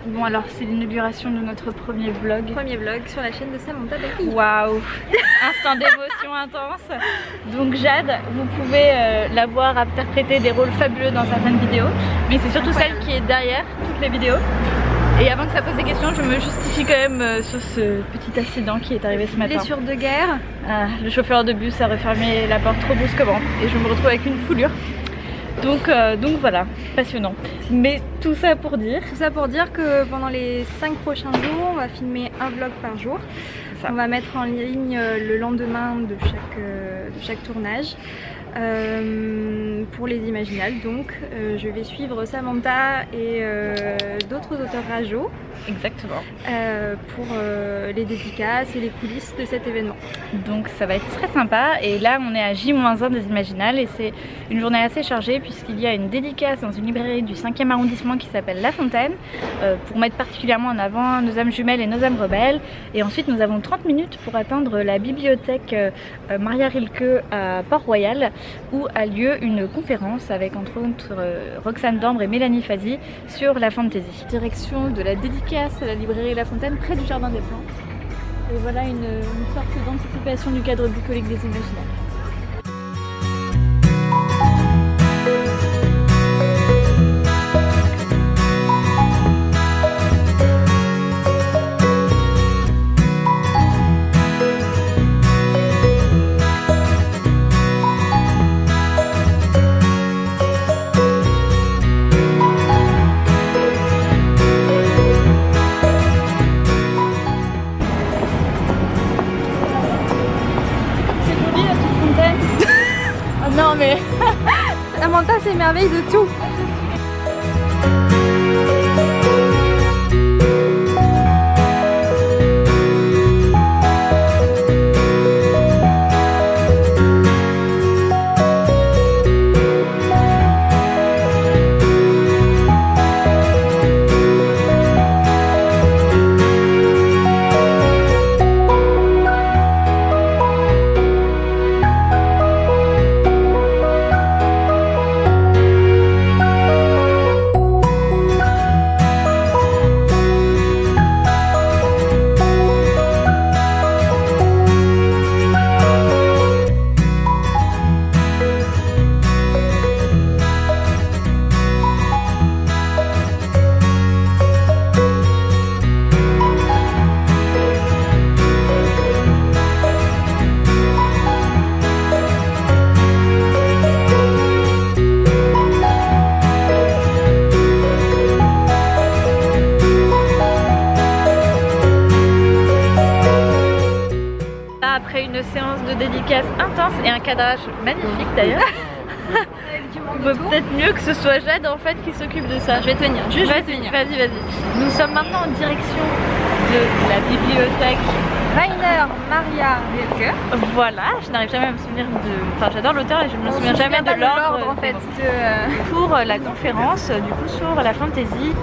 Bon alors c'est l'inauguration de notre premier vlog. Premier vlog sur la chaîne de Samantha Berry. Waouh. Instant d'émotion intense. Donc Jade, vous pouvez la voir interpréter des rôles fabuleux dans certaines vidéos, mais c'est surtout celle qui est derrière toutes les vidéos. Et avant que ça pose des questions, je me justifie quand même sur ce petit accident qui est arrivé ce matin. Blessure de guerre. Le chauffeur de bus a refermé la porte trop brusquement et je me retrouve avec une foulure. Donc voilà, passionnant. Mais tout ça pour dire que pendant les 5 prochains jours, on va filmer un vlog par jour. On va mettre en ligne le lendemain de chaque tournage. Pour les Imaginales, donc je vais suivre Samantha et d'autres auteurs rageaux. Exactement. Pour les dédicaces et les coulisses de cet événement. Donc ça va être très sympa. Et là on est à J-1 des Imaginales et c'est une journée assez chargée puisqu'il y a une dédicace dans une librairie du 5e arrondissement qui s'appelle La Fontaine pour mettre particulièrement en avant Nos âmes jumelles et Nos âmes rebelles. Et ensuite nous avons 30 minutes pour atteindre la bibliothèque Maria Rilke à Port-Royal où a lieu une conférence avec entre autres Roxane Dambre et Mélanie Fazi sur la fantasy. Direction de la dédicace à la librairie La Fontaine près du Jardin des Plantes. Et voilà une sorte d'anticipation du cadre bucolique des Imaginales. Non mais Samantha s'émerveille de tout. Après une séance de dédicace intense et un cadrage magnifique d'ailleurs, on peut peut-être mieux que ce soit Jade en fait qui s'occupe de ça. Je vais tenir, je vais tenir. Vas-y. Nous sommes maintenant en direction de la bibliothèque Rainer Maria Rilke. Voilà, je n'arrive jamais à me souvenir de... Enfin j'adore l'auteur et je me souviens jamais de l'ordre en fait. Pour la conférence du coup sur la fantasy.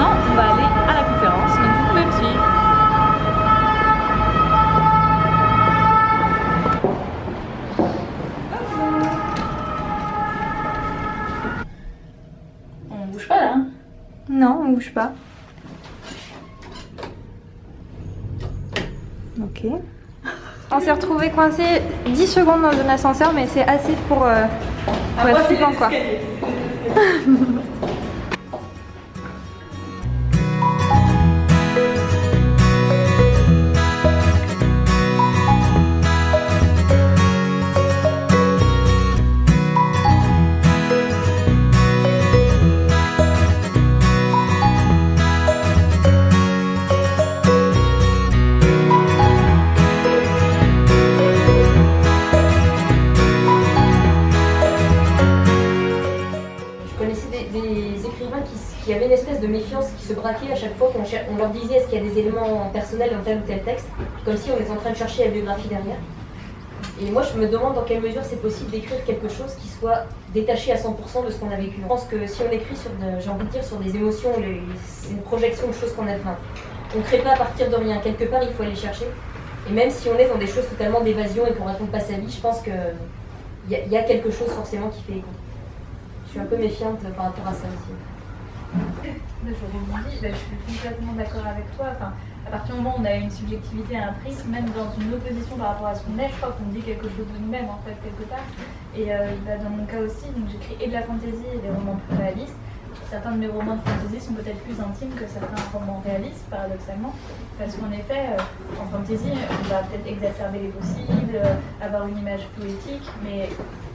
On va aller à la conférence, donc vous pouvez me suivre. On bouge pas là hein? Non, on bouge pas. Ok. On s'est retrouvés coincés 10 secondes dans un ascenseur, mais c'est assez pour être flippant quoi. qui avaient une espèce de méfiance qui se braquait à chaque fois qu'on leur disait est-ce qu'il y a des éléments personnels dans tel ou tel texte, comme si on était en train de chercher la biographie derrière. Et moi je me demande dans quelle mesure c'est possible d'écrire quelque chose qui soit détaché à 100% de ce qu'on a vécu. Je pense que si on écrit sur, j'ai envie de dire, sur des émotions, c'est une projection de choses qu'on a fait. On ne crée pas à partir de rien, quelque part il faut aller chercher. Et même si on est dans des choses totalement d'évasion et qu'on raconte pas sa vie, je pense que y a quelque chose forcément qui fait écho. Je suis un peu méfiante par rapport à ça aussi. Je rebondis, je suis complètement d'accord avec toi. Enfin, à partir du moment où on a une subjectivité à un prix, même dans une opposition par rapport à ce qu'on est, je crois qu'on dit quelque chose de nous-mêmes en fait quelque part. Et dans mon cas aussi, j'écris et de la fantaisie et des romans plus réalistes. Certains de mes romans de fantasy sont peut-être plus intimes que certains romans réalistes, paradoxalement, parce qu'en effet, en fantasy, on va peut-être exacerber les possibles, avoir une image poétique, mais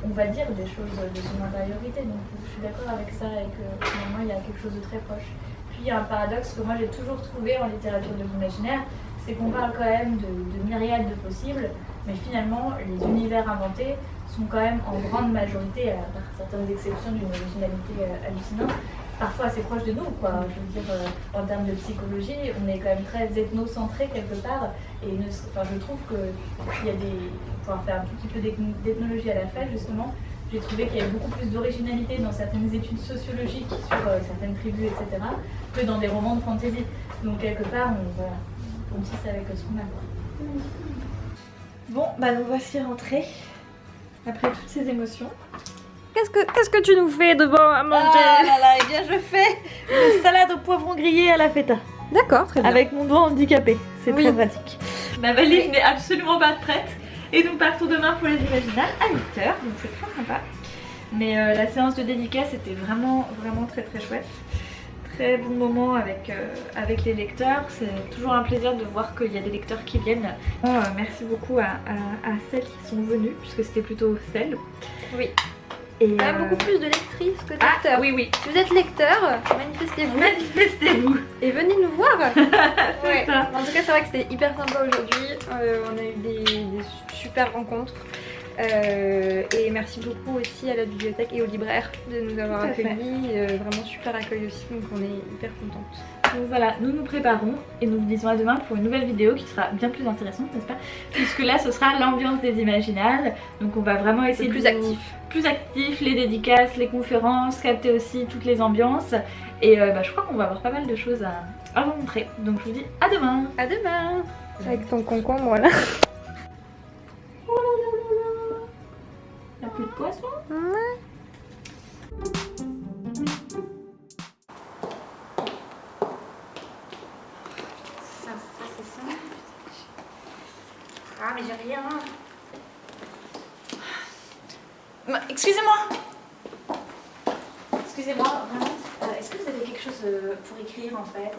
on va dire des choses de son intériorité. Donc je suis d'accord avec ça et que finalement il y a quelque chose de très proche. Puis il y a un paradoxe que moi j'ai toujours trouvé en littérature de l'imaginaire, c'est qu'on parle quand même de myriades de possibles, mais finalement les univers inventés sont quand même en grande majorité, à part certaines exceptions d'une originalité hallucinante, parfois assez proche de nous, quoi. Je veux dire, en termes de psychologie, on est quand même très ethnocentré quelque part, et je trouve qu'il y a des... Pour faire un tout petit peu d'ethnologie à la fac, justement, j'ai trouvé qu'il y avait beaucoup plus d'originalité dans certaines études sociologiques sur certaines tribus, etc., que dans des romans de fantasy. Donc quelque part, on tisse avec ce qu'on a. Bon, nous voici rentrés, après toutes ces émotions. Qu'est-ce que tu nous fais de bon à manger? Ah là là, eh bien je fais une salade au poivron grillé à la feta. D'accord, très bien. Avec mon doigt handicapé, c'est très pratique. Ma valise n'est absolument pas prête. Et nous partons demain pour les Imaginales à 8h, donc c'est très sympa. Mais la séance de dédicace était vraiment très très chouette. Très bon moment avec les lecteurs. C'est toujours un plaisir de voir qu'il y a des lecteurs qui viennent. Merci beaucoup à celles qui sont venues, puisque c'était plutôt celles. Oui. Et il y a beaucoup plus de lectrices que de lecteurs. Ah, oui. Si vous êtes lecteur, manifestez-vous. Manifestez-vous. Et venez nous voir. C'est ça. En tout cas, c'est vrai que c'était hyper sympa aujourd'hui. On a eu des super rencontres. Et merci beaucoup aussi à la bibliothèque et aux libraires de nous avoir accueillis. Vraiment super accueil aussi, donc on est hyper contentes. Donc voilà, nous nous préparons et nous vous disons à demain pour une nouvelle vidéo qui sera bien plus intéressante, n'est-ce pas? Puisque là ce sera l'ambiance des Imaginales, donc on va vraiment essayer plus actif, les dédicaces, les conférences, capter aussi toutes les ambiances. Et je crois qu'on va avoir pas mal de choses à vous montrer. Donc je vous dis à demain. À demain. Avec ton concombre là. Il n'y a plus de poisson? Ça c'est ça. Ah mais j'ai rien. Excusez-moi, vraiment. Est-ce que vous avez quelque chose pour écrire en fait?